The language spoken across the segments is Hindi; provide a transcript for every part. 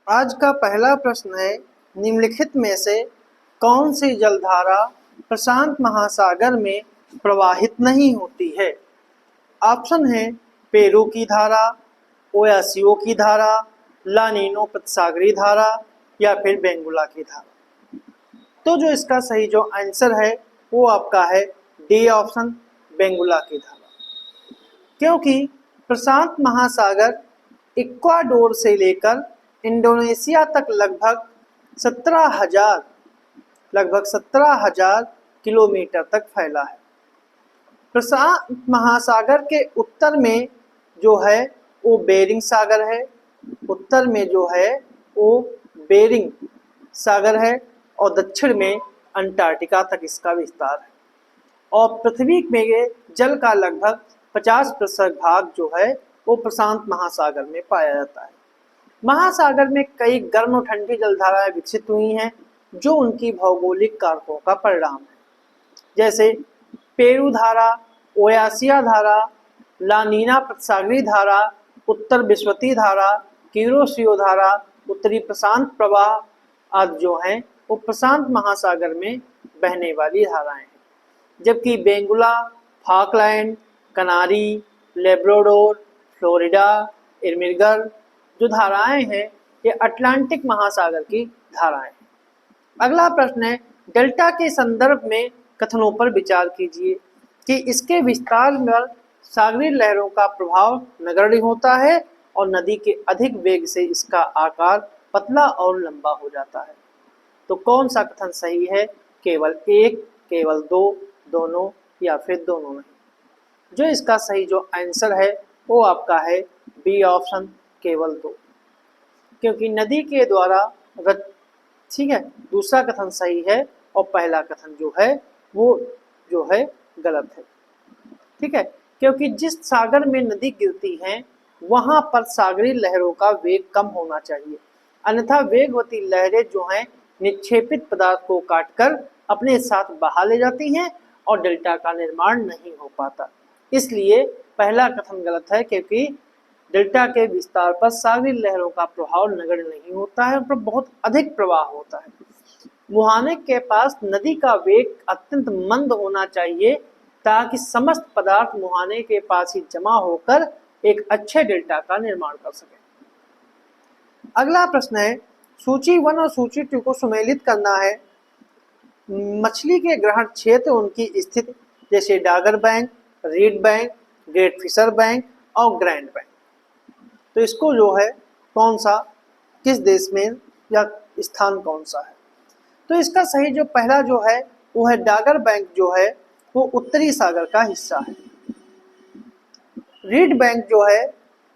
आज का पहला प्रश्न है, निम्नलिखित में से कौन सी जलधारा प्रशांत महासागर में प्रवाहित नहीं होती है। ऑप्शन है पेरू की धारा, ओयासियो की धारा, लानिनो प्रसागरी धारा या फिर बेंगुला की धारा। तो जो इसका सही जो आंसर है वो आपका है डी ऑप्शन, बेंगुला की धारा। क्योंकि प्रशांत महासागर इक्वाडोर से लेकर इंडोनेशिया तक लगभग 17,000 किलोमीटर तक फैला है। प्रशांत महासागर के उत्तर में जो है वो बेरिंग सागर है, उत्तर में जो है वो बेरिंग सागर है और दक्षिण में अंटार्कटिका तक इसका विस्तार है। और पृथ्वी में जल का लगभग 50% भाग जो है वो प्रशांत महासागर में पाया जाता है। महासागर में कई गर्म और ठंडी जलधाराएं विकसित हुई हैं जो उनकी भौगोलिक कारकों का परिणाम है, जैसे पेरू धारा, ओयासिया धारा, लानीना प्रसागरी धारा, उत्तर विश्वती धारा, किरोशियो धारा, उत्तरी प्रशांत प्रवाह आदि जो हैं वो प्रशांत महासागर में बहने वाली धाराएं हैं। जबकि बेंगुला, फॉकलैंड, कनारी, लेब्राडोर, फ्लोरिडा, इरमिगर जो धाराएं हैं ये अटलांटिक महासागर की धाराएं हैं। अगला प्रश्न है, डेल्टा के संदर्भ में कथनों पर विचार कीजिए कि इसके विस्तार पर सागरीय लहरों का प्रभाव नगण्य होता है और नदी के अधिक वेग से इसका आकार पतला और लंबा हो जाता है। तो कौन सा कथन सही है? केवल एक, केवल दो, दोनों या फिर दोनों नहीं। जो इसका सही जो आंसर है वो आपका है बी ऑप्शन, केवल दो। क्योंकि नदी के द्वारा ठीक है, दूसरा कथन सही है और पहला कथन जो है वो जो है गलत है। ठीक है, क्योंकि जिस सागर में नदी गिरती है वहां पर सागरीय लहरों का वेग कम होना चाहिए, अन्यथा वेगवती लहरें जो हैं निक्षेपित पदार्थ को काटकर अपने साथ बहा ले जाती हैं और डेल्टा का निर्माण नहीं हो पाता। इसलिए पहला कथन गलत है, क्योंकि डेल्टा के विस्तार पर सागरीय लहरों का प्रभाव नगण्य नहीं होता है, उन पर बहुत अधिक प्रवाह होता है। मुहाने के पास नदी का वेग अत्यंत मंद होना चाहिए ताकि समस्त पदार्थ मुहाने के पास ही जमा होकर एक अच्छे डेल्टा का निर्माण कर सके। अगला प्रश्न है, सूची 1 और सूची 2 को सुमेलित करना है। मछली के ग्रहण क्षेत्र, उनकी स्थिति, जैसे Dogger Bank, Reed Bank, Great Fisher Bank और ग्रैंड बैंक। तो इसको जो है कौन सा, किस देश में या स्थान कौन सा है? तो इसका सही जो पहला जो है वो है डागर बैंक जो है वो उत्तरी सागर का हिस्सा है। रीड बैंक जो है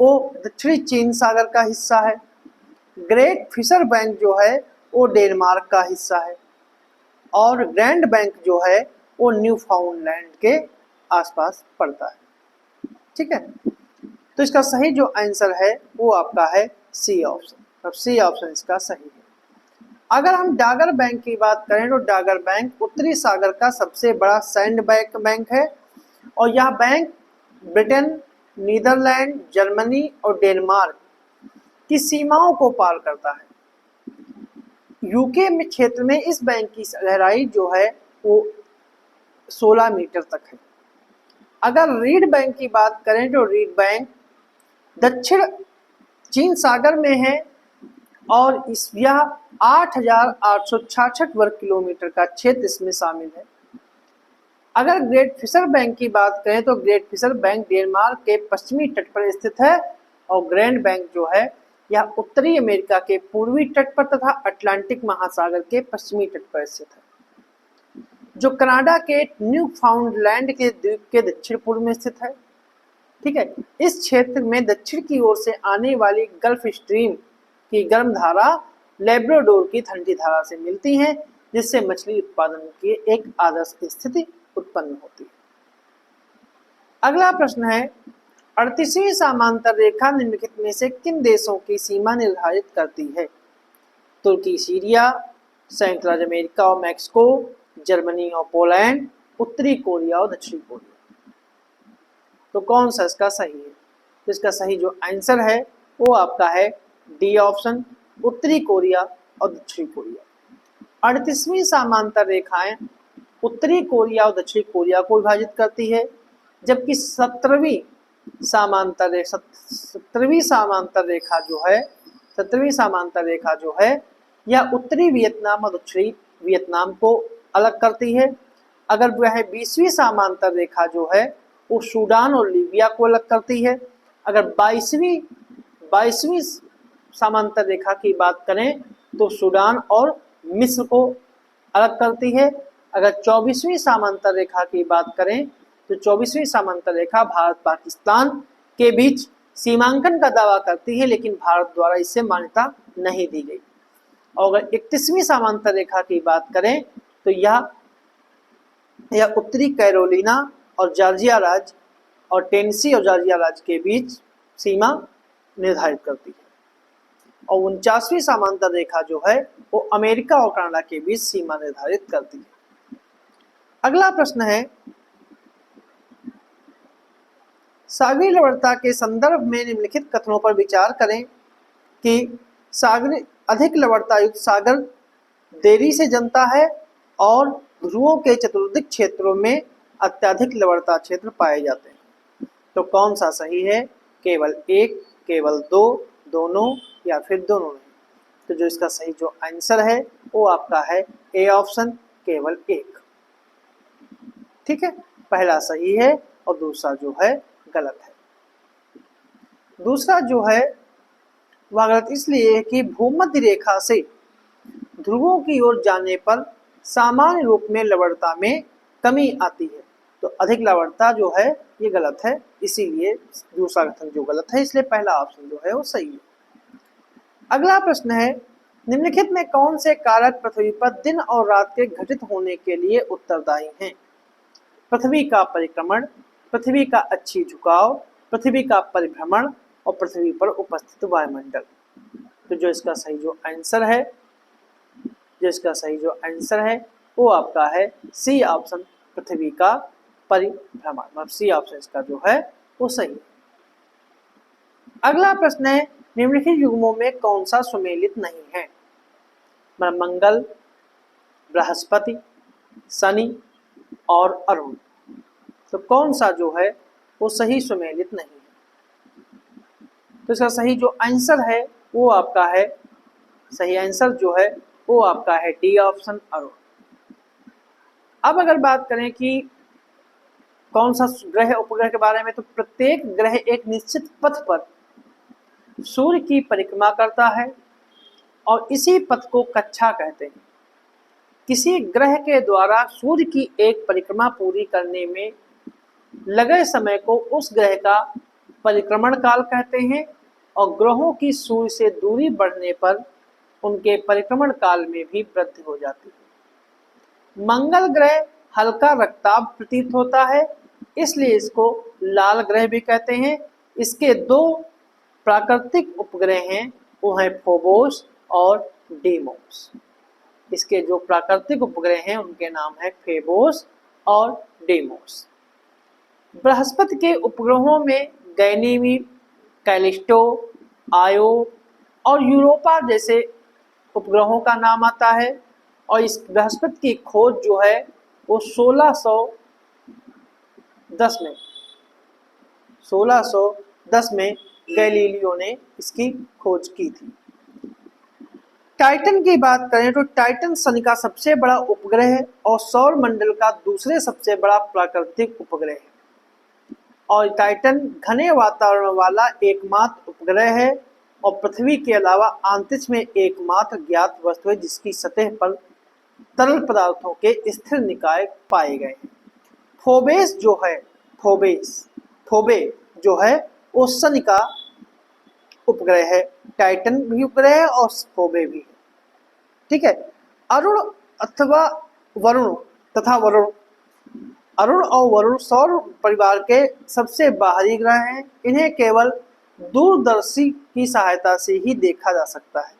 वो दक्षिणी चीन सागर का हिस्सा है। ग्रेट फिशर बैंक जो है वो डेनमार्क का हिस्सा है और ग्रैंड बैंक जो है वो न्यूफाउंडलैंड के आसपास पड़ता है। ठीक है, तो इसका सही जो आंसर है वो आपका है सी ऑप्शन। अब सी ऑप्शन इसका सही है। अगर हम डागर बैंक की बात करें तो डागर बैंक उत्तरी सागर का सबसे बड़ा सैंड बैंक है और यह बैंक ब्रिटेन, नीदरलैंड, जर्मनी और डेनमार्क की सीमाओं को पार करता है। यूके में क्षेत्र में इस बैंक की गहराई जो है वो 16 मीटर तक है। अगर रीड बैंक की बात करें तो रीड बैंक दक्षिण चीन सागर में है और यह 8,866 वर्ग किलोमीटर का क्षेत्र इसमें शामिल है। अगर ग्रेट फिशर बैंक की बात करें तो ग्रेट फिशर बैंक डेनमार्क के पश्चिमी तट पर स्थित है और ग्रैंड बैंक जो है यह उत्तरी अमेरिका के पूर्वी तट पर तथा अटलांटिक महासागर के पश्चिमी तट पर स्थित है, जो कनाडा के न्यूफाउंडलैंड के द्वीप के दक्षिण पूर्व में स्थित है। ठीक है, इस क्षेत्र में दक्षिण की ओर से आने वाली गल्फ स्ट्रीम की गर्म धारा लेब्राडोर की ठंडी धारा से मिलती है, जिससे मछली उत्पादन की एक आदर्श स्थिति उत्पन्न होती है। अगला प्रश्न है, 38वीं समांतर रेखा निम्नलिखित में से किन देशों की सीमा निर्धारित करती है? तुर्की, सीरिया, संयुक्त राज्य अमेरिका और मैक्सिको, जर्मनी और पोलैंड, उत्तरी कोरिया और दक्षिणी कोरिया। तो कौन सा इसका सही है? इसका सही जो आंसर है वो आपका है डी ऑप्शन, उत्तरी कोरिया और दक्षिणी कोरिया। 38वीं समांतर रेखाएं उत्तरी कोरिया और दक्षिणी कोरिया को विभाजित करती है, जबकि 17वीं समांतर रेखा जो है यह उत्तरी वियतनाम और दक्षिणी वियतनाम को अलग करती है। अगर वह 20वीं समांतर रेखा जो है वो सूडान और लीबिया को अलग करती है। अगर 22वीं समांतर रेखा की बात करें तो सूडान और मिस्र को अलग करती है। अगर 24वीं समांतर रेखा की बात करें तो 24वीं समांतर रेखा भारत पाकिस्तान के बीच सीमांकन का दावा करती है, लेकिन भारत द्वारा इसे मान्यता नहीं दी गई। और अगर 31वीं समांतर रेखा की बात करें तो यह उत्तरी कैरोलिना और जॉर्जिया राज्य और टेनेसी और जॉर्जिया राज्य के बीच सीमा निर्धारित करती है। और 49वीं समांतर रेखा जो है वो अमेरिका और कनाडा के बीच सीमा निर्धारित करती है। अगला प्रश्न है, सागरीय लवणता के संदर्भ में निम्नलिखित कथनों पर विचार करें कि अधिक लवणता युक्त सागर देरी से जमता है और ध्रुवों के चतुर्दिक क्षेत्रों में अत्यधिक लवणता क्षेत्र पाए जाते हैं। तो कौन सा सही है? केवल एक, केवल दो, दोनों या फिर दोनों नहीं? तो जो इसका सही जो आंसर है वो आपका है ए ऑप्शन, केवल एक। ठीक है, पहला सही है और दूसरा जो है गलत है। दूसरा जो है वह गलत इसलिए है कि भूमध्य रेखा से ध्रुवों की ओर जाने पर सामान्य रूप में लवणता में कमी आती है। तो अधिक लवणता जो है ये गलत है, इसीलिए दूसरा कथन जो गलत है, इसलिए पहला ऑप्शन जो है वो सही है। अगला प्रश्न है, निम्नलिखित में कौन से कारक पृथ्वी पर दिन और रात के घटित होने के लिए उत्तरदायी हैं? पृथ्वी का परिक्रमण, पृथ्वी का अक्षीय झुकाव, पृथ्वी का परिभ्रमण और पृथ्वी पर उपस्थित वायुमंडल। तो जो इसका सही जो आंसर है वो आपका है सी ऑप्शन, पृथ्वी का परिभ्रमण। मतलब सी ऑप्शन इसका जो है वो सही है। अगला प्रश्न है, निम्नलिखित युग्मों में कौन सा सुमेलित नहीं है? मंगल, बृहस्पति, शनि और अरुण। तो कौन सा जो है वो सही सुमेलित नहीं है? तो इसका सही जो आंसर है वो आपका है, सही आंसर जो है वो आपका है डी ऑप्शन, अरुण। अब अगर बात करें कि कौन सा ग्रह उपग्रह के बारे में, तो प्रत्येक ग्रह एक निश्चित पथ पर सूर्य की परिक्रमा करता है और इसी पथ को कक्षा कहते हैं। किसी ग्रह के द्वारा सूर्य की एक परिक्रमा पूरी करने में लगे समय को उस ग्रह का परिक्रमण काल कहते हैं और ग्रहों की सूर्य से दूरी बढ़ने पर उनके परिक्रमण काल में भी वृद्धि हो जाती है। मंगल ग्रह हल्का रक्ताभ प्रतीत होता है, इसलिए इसको लाल ग्रह भी कहते हैं। इसके दो प्राकृतिक उपग्रह हैं, वो हैं फोबोस और डीमोस। इसके जो प्राकृतिक उपग्रह हैं उनके नाम है फेबोस और डीमोस। बृहस्पति के उपग्रहों में गैनीमीड, कैलिस्टो, आयो और यूरोपा जैसे उपग्रहों का नाम आता है। और इस बृहस्पति की खोज जो है वो 1610 में गैलीलियो ने इसकी खोज की थी। टाइटन की बात करें तो टाइटन शनि का सबसे बड़ा उपग्रह है और सौर मंडल का दूसरे सबसे बड़ा प्राकृतिक उपग्रह है। और टाइटन घने वातावरण वाला एकमात्र उपग्रह है और पृथ्वी के अलावा अंतरिक्ष में एकमात्र ज्ञात वस्तु है जिसकी सतह पर तरल पदार्थों के स्थिर निकाय पाए गए हैं। फोबे जो है वो शनि का उपग्रह है। टाइटन भी उपग्रह है और फोबे भी है। ठीक है, अरुण और वरुण सौर परिवार के सबसे बाहरी ग्रह हैं। इन्हें केवल दूरदर्शी की सहायता से ही देखा जा सकता है।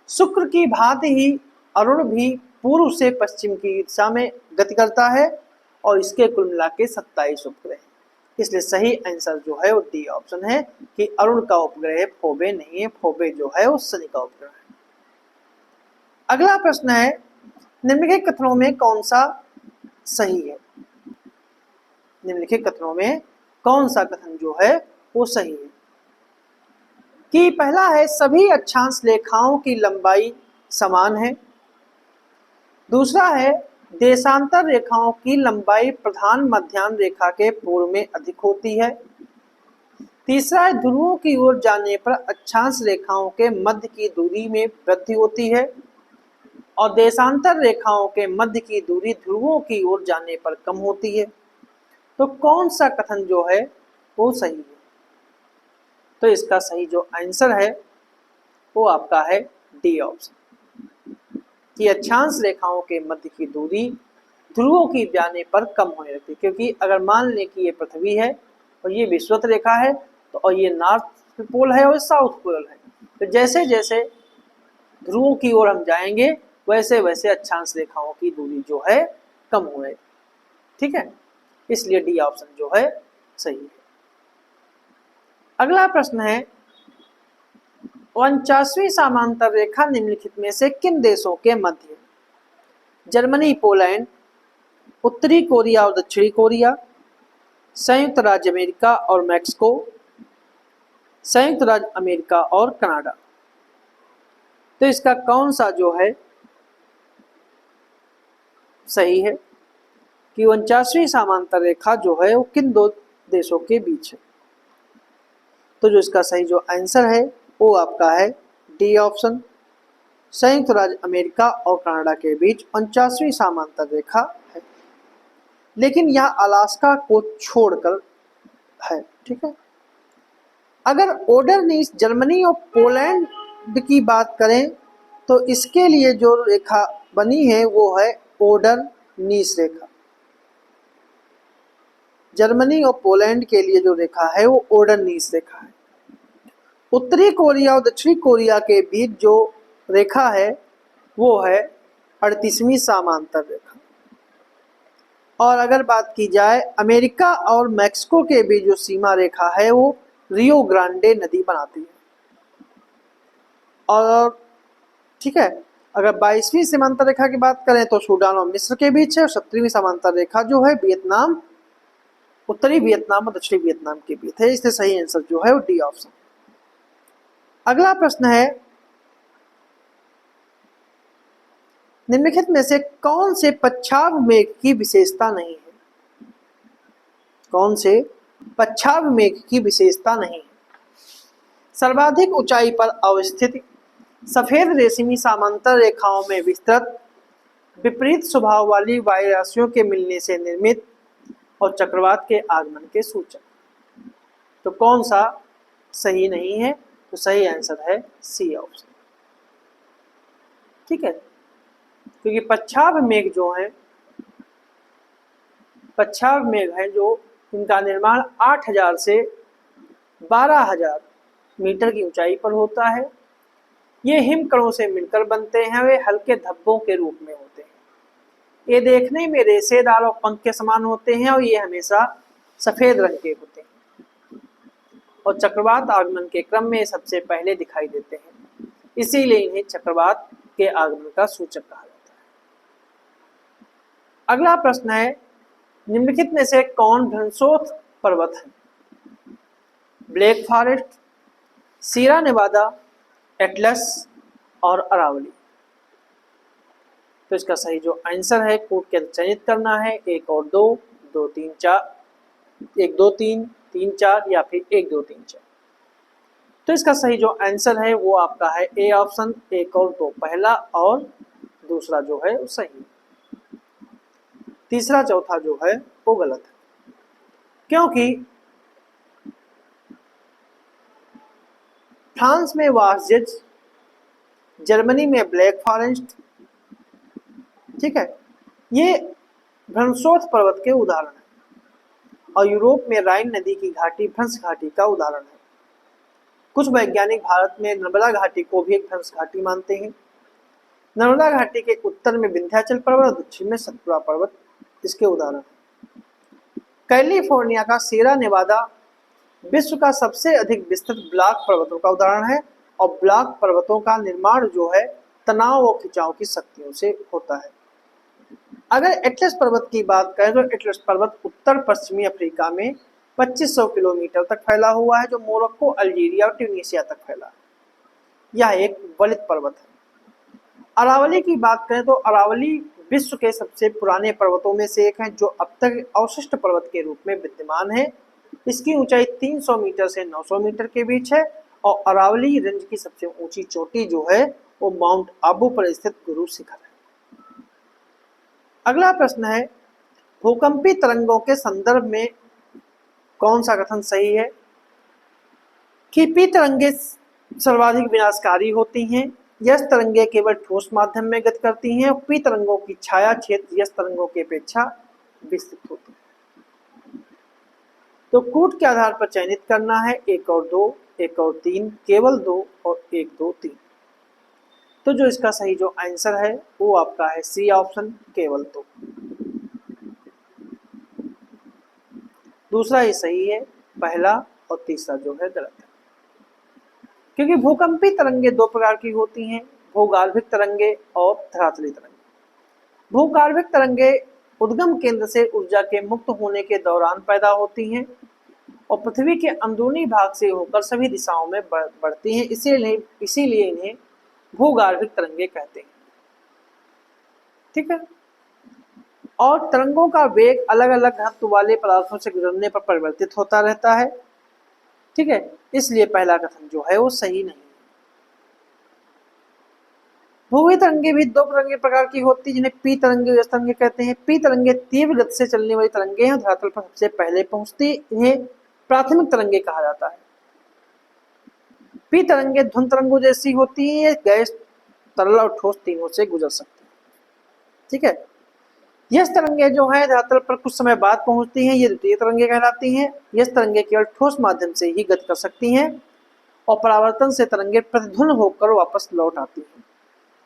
शुक्र की भांति ही अरुण भी पूर्व से पश्चिम की दिशा में गति करता है और इसके कुल मिला के 27 उपग्रह हैं। इसलिए सही आंसर जो है वो डी ऑप्शन है कि अरुण का उपग्रह फोबे नहीं है, फोबे जो है वो शनि का उपग्रह है। अगला प्रश्न है, निम्नलिखित कथनों में कौन सा सही है? निम्नलिखित कथनों में कौन सा कथन जो है वो सही है? कि पहला है सभी अक्षांश रेखाओं की लंबाई समान है। दूसरा है देशांतर रेखाओं की लंबाई प्रधान मध्याह्न रेखा के पूर्व में अधिक होती है। तीसरा है ध्रुवों की ओर जाने पर अक्षांश रेखाओं के मध्य की दूरी में वृद्धि होती है और देशांतर रेखाओं के मध्य की दूरी ध्रुवों की ओर जाने पर कम होती है। तो कौन सा कथन जो है वो सही है? तो इसका सही जो आंसर है वो आपका है डी ऑप्शन, कि अक्षांश रेखाओं के मध्य की दूरी ध्रुवों की जाने पर कम होने लगती है। क्योंकि अगर मान लें कि ये पृथ्वी है और ये विषुवत रेखा है तो और ये नॉर्थ पोल है और साउथ पोल है, तो जैसे जैसे ध्रुवों की ओर हम जाएंगे वैसे वैसे अक्षांश रेखाओं की दूरी जो है कम होगी। ठीक है, इसलिए डी ऑप्शन जो है सही है। अगला प्रश्न है, 49वीं समांतर रेखा निम्नलिखित में से किन देशों के मध्य? जर्मनी, पोलैंड, उत्तरी कोरिया और दक्षिणी कोरिया, संयुक्त राज्य अमेरिका और मैक्सिको, संयुक्त राज्य अमेरिका और कनाडा। तो इसका कौन सा जो है सही है कि 49वीं समांतर रेखा जो है वो किन दो देशों के बीच है? तो जो इसका सही जो आंसर है वो आपका है डी ऑप्शन, संयुक्त राज्य अमेरिका और कनाडा के बीच 49वीं समांतर रेखा है, लेकिन यह अलास्का को छोड़कर है। ठीक है, अगर ओडरनीस जर्मनी और पोलैंड की बात करें तो इसके लिए जो रेखा बनी है वो है ओडरनीस रेखा। जर्मनी और पोलैंड के लिए जो रेखा है वो ओडरनीस रेखा है। उत्तरी कोरिया और दक्षिणी कोरिया के बीच जो रेखा है वो है 38वीं समांतर रेखा। और अगर बात की जाए अमेरिका और मैक्सिको के बीच जो सीमा रेखा है वो रियो ग्रांडे नदी बनाती है। और ठीक है, अगर 22वीं समांतर रेखा की बात करें तो सूडान और मिस्र के बीच है। और 17वीं समांतर रेखा जो है वियतनाम, उत्तरी वियतनाम और दक्षिणी वियतनाम के बीच है। इसलिए सही आंसर जो है वो डी ऑप्शन। अगला प्रश्न है, निम्नलिखित में से कौन से पच्छाव मेघ की विशेषता नहीं है? कौन से पच्छाव मेघ की विशेषता नहीं है? सर्वाधिक ऊंचाई पर अवस्थित, सफेद रेशमी समांतर रेखाओं में विस्तृत, विपरीत स्वभाव वाली वायुराशियों के मिलने से निर्मित और चक्रवात के आगमन के सूचक। तो कौन सा सही नहीं है? तो सही आंसर है सी ऑप्शन। ठीक है, क्योंकि पच्छाव मेघ जो है, पच्छाव मेघ है जो इनका निर्माण 8000 से 12000 मीटर की ऊंचाई पर होता है। ये हिमकणों से मिलकर बनते हैं, वे हल्के धब्बों के रूप में होते हैं। ये देखने में रेशेदार और पंख के समान होते हैं और ये हमेशा सफेद रंग के होते हैं और चक्रवात आगमन के क्रम में सबसे पहले दिखाई देते हैं, इसीलिए इन्हें चक्रवात के आगमन का सूचक कहा जाता है। अगला प्रश्न है, निम्नलिखित में से कौन भ्रंशोथ पर्वत है? ब्लैक फॉरेस्ट, सीरा नेवादा, एटलस और अरावली। तो इसका सही जो आंसर है कोड के चयनित करना है, 1 और 2, 2 3 4, 1 2 3 3 4 या फिर 1 2 3 4। तो इसका सही जो आंसर है वो आपका है ए ऑप्शन, 1 और 2 पहला और दूसरा जो है वो सही, तीसरा चौथा जो है वो गलत है। क्योंकि फ्रांस में वार्जेज, जर्मनी में ब्लैक फॉरेस्ट, ठीक है, ये भ्रंशोथ पर्वत के उदाहरण है और यूरोप में राइन नदी की घाटी भ्रंश घाटी का उदाहरण है। कुछ वैज्ञानिक भारत में नर्मदा घाटी को भी एक भ्रंश घाटी मानते हैं। नर्मदा घाटी के उत्तर में विंध्याचल पर्वत और दक्षिण में सतपुड़ा पर्वत इसके उदाहरण है। कैलिफोर्निया का सियरा नेवादा विश्व का सबसे अधिक विस्तृत ब्लॉक पर्वतों का उदाहरण है और ब्लॉक पर्वतों का निर्माण जो है तनाव और खिंचाव की शक्तियों से होता है। अगर एटलस पर्वत की बात करें तो एटलस पर्वत उत्तर पश्चिमी अफ्रीका में 2500 किलोमीटर तक फैला हुआ है, जो मोरक्को, अल्जीरिया और ट्यूनीशिया तक फैला है। यह एक वलित पर्वत है। अरावली की बात करें तो अरावली विश्व के सबसे पुराने पर्वतों में से एक है, जो अब तक अवशिष्ट पर्वत के रूप में विद्यमान है। इसकी ऊंचाई 300 मीटर से 900 मीटर के बीच है और अरावली रेंज की सबसे ऊंची चोटी जो है वो माउंट आबू पर स्थित गुरु शिखर है। अगला प्रश्न है, भूकंपी तरंगों के संदर्भ में कौन सा कथन सही है? कि पी तरंगे सर्वाधिक विनाशकारी होती हैं, यस तरंगे केवल ठोस माध्यम में गति करती हैं, पी तरंगों की छाया क्षेत्र यस तरंगों की अपेक्षा विस्तृत होती है। तो कूट के आधार पर चयनित करना है 1 और 2, 1 और 3, केवल 2 और 1, 2, 3। तो जो इसका सही जो आंसर है वो आपका है सी ऑप्शन, केवल 2। दूसरा ही सही है, पहला और तीसरा जो है गलत है। क्योंकि भूकंपी तरंगे दो प्रकार की होती हैं, भूगार्भिक तरंगे और धरातली तरंगे। भूगार्भिक तरंगे उद्गम केंद्र से ऊर्जा के मुक्त होने के दौरान पैदा होती हैं और पृथ्वी के अंदरूनी भाग से होकर सभी दिशाओं में बढ़ती हैं, इसीलिए इन्हें भूगार्भिक तरंगे कहते हैं। ठीक है। और तरंगों का वेग अलग अलग घनत्व वाले पदार्थों से गुजरने पर परिवर्तित होता रहता है। ठीक है, इसलिए पहला कथन जो है वो सही नहीं है। भूमि तरंगे भी दो प्रकार की होती है, जिन्हें पी तरंगे और एस तरंगे कहते हैं। पी तरंगे तीव्र गति से चलने वाली तरंगे हैं, धरातल पर सबसे पहले पहुंचती, इन्हें प्राथमिक तरंगे कहा जाता है। पी तरंगे ध्वनि तरंगों जैसी होती है, गैस, तरल और ठोस तीनों से गुजर सकती है। ठीक है। यस तरंगे जो है धरातल पर कुछ समय बाद पहुंचती हैं, ये द्वितीय तरंगे कहलाती हैं। यस तरंगे केवल ठोस माध्यम से ही गति कर सकती हैं और परावर्तन से तरंगे प्रतिध्वनि होकर वापस लौट आती हैं,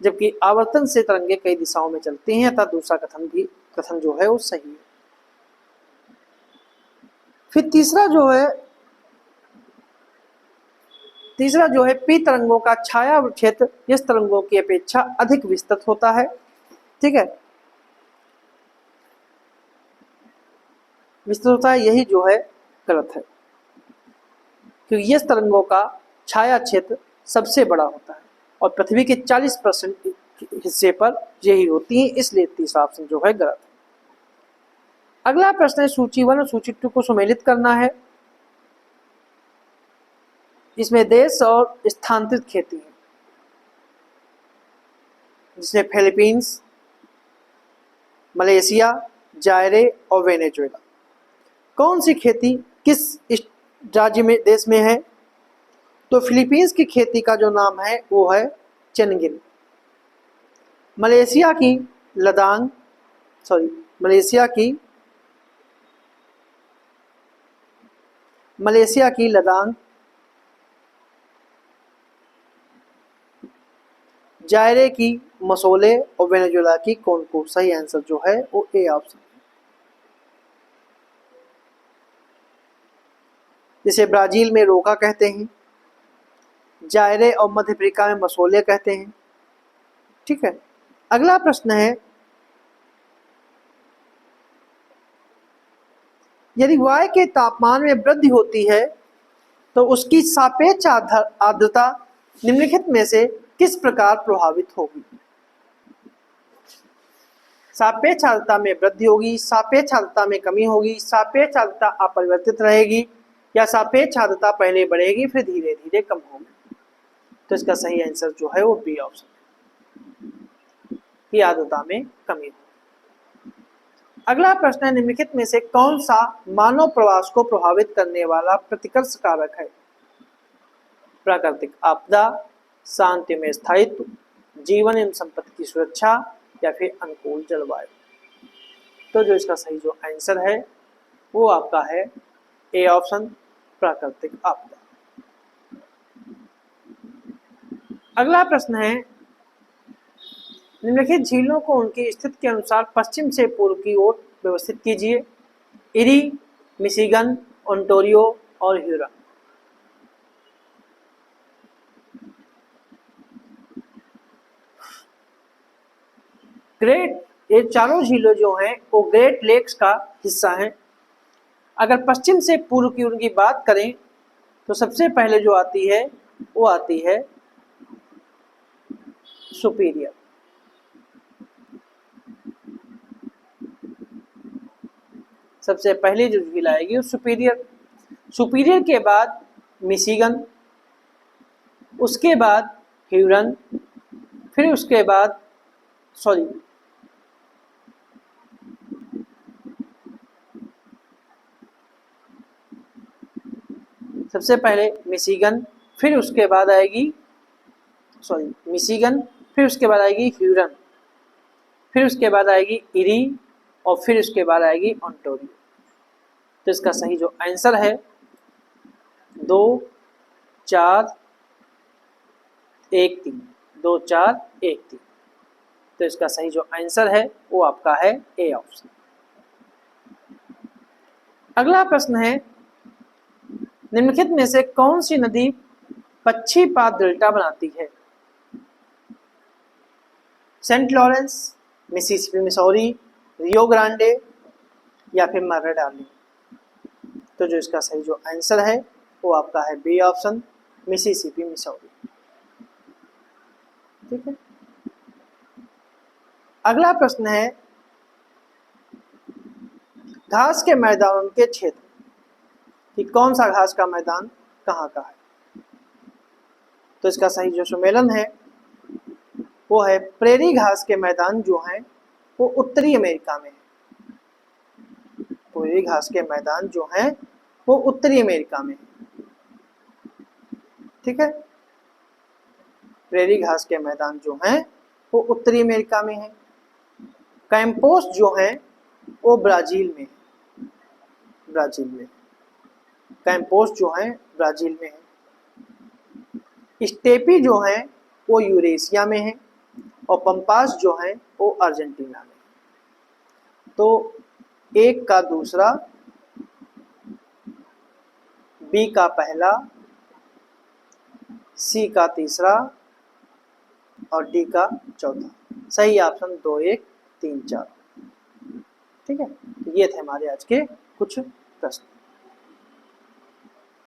जबकि आवर्तन से तरंगे कई दिशाओं में चलती हैं, अतः दूसरा कथन जो है वो सही है। फिर तीसरा जो है पी तरंगों का छाया क्षेत्र यस तरंगों की अपेक्षा अधिक विस्तृत होता है। ठीक है, विस्तृत होता है, यही जो है गलत है, क्योंकि यस तरंगों का छाया क्षेत्र सबसे बड़ा होता है और पृथ्वी के 40% हिस्से पर यही होती है, इसलिए तीसरा ऑप्शन जो है गलत है। अगला प्रश्न है, सूची 1 और सूची 2 को सम्मिलित करना है। इसमें देश और स्थानांतरित खेती है, जिसमें फिलीपींस, मलेशिया, जायरे और वेनेजुएला। कौन सी खेती किस राज्य में, देश में है? तो फिलीपींस की खेती का जो नाम है वो है चेनगिन। मलेशिया की लदांग, जायरे की मसोले और वेनेजुएला की कोनको। सही आंसर जो है वो ए ऑप्शन। जिसे ब्राजील में रोका कहते हैं, जायरे और मध्य अफ्रीका में मसोले कहते हैं। ठीक है। अगला प्रश्न है, यदि वायु के तापमान में वृद्धि होती है तो उसकी सापेक्ष आर्द्रता निम्नलिखित में से किस प्रकार प्रभावित होगी? सापेक्ष आर्द्रता में वृद्धि होगी, सापेक्ष आर्द्रता में कमी होगी, सापेक्ष आर्द्रता अपरिवर्तित रहेगी या सापेक्ष आर्द्रता पहले बढ़ेगी फिर धीरे धीरे कम होगी। तो इसका सही आंसर जो है वो बी ऑप्शन, की आर्द्रता में कमी होगी। अगला प्रश्न है, निम्नलिखित में से कौन सा मानव प्रवास को प्रभावित करने वाला प्रतिकर्ष कारक है? प्राकृतिक आपदा, शांति में स्थायित्व, जीवन एवं संपत्ति की सुरक्षा या फिर अनुकूल जलवायु। तो जो इसका सही जो आंसर है वो आपका है ए ऑप्शन, प्राकृतिक आपदा। अगला प्रश्न है, निम्नलिखित झीलों को उनकी स्थिति के अनुसार पश्चिम से पूर्व की ओर व्यवस्थित कीजिए। इरी, मिशिगन, ओंटारियो और ह्यूरन। ग्रेट, ये चारों झीलें जो हैं वो ग्रेट लेक्स का हिस्सा हैं। अगर पश्चिम से पूर्व की उनकी बात करें तो सबसे पहले जो आती है वो आती है सुपीरियर। सबसे पहले जो झील आएगी वो सुपीरियर। सुपीरियर के बाद मिशिगन, उसके बाद ह्यूरन, फिर उसके बाद सबसे पहले मिशिगन, फिर उसके बाद आएगी मिशिगन, फिर उसके बाद आएगी ह्यूरन, फिर उसके बाद आएगी इरी और फिर उसके बाद आएगी ओंटारियो। तो इसका सही जो आंसर है 2 4 1 3, 2 4 1 3। तो इसका सही जो आंसर है वो आपका है ए ऑप्शन। अगला प्रश्न है, निम्नलिखित में से कौन सी नदी पक्षीपात डेल्टा बनाती है? Saint Lawrence, Mississippi Missouri, Rio Grande या फिर मर्रे डार्लिंग। तो जो इसका सही जो आंसर है वो आपका है बी ऑप्शन, मिसिसिपी मिसौरी। ठीक है। अगला प्रश्न है, घास के मैदान के क्षेत्र कि कौन सा घास का मैदान कहाँ का है? तो इसका सही जो सुमेलन है वो है प्रेरी घास के मैदान जो हैं वो उत्तरी अमेरिका में है। प्रेरी घास के मैदान जो हैं वो उत्तरी अमेरिका में है। ठीक है। प्रेरी घास के मैदान जो हैं वो उत्तरी अमेरिका में है। कैंपोस जो हैं वो ब्राजील में है। ब्राजील में कैंपोस जो हैं ब्राजील में है। स्टेपी जो हैं वो यूरेशिया में है और पंपास जो हैं वो अर्जेंटीना में। तो एक का दूसरा, बी का पहला, सी का तीसरा और डी का चौथा। सही ऑप्शन 2 1 3 4। ठीक है। ये थे हमारे आज के कुछ प्रश्न।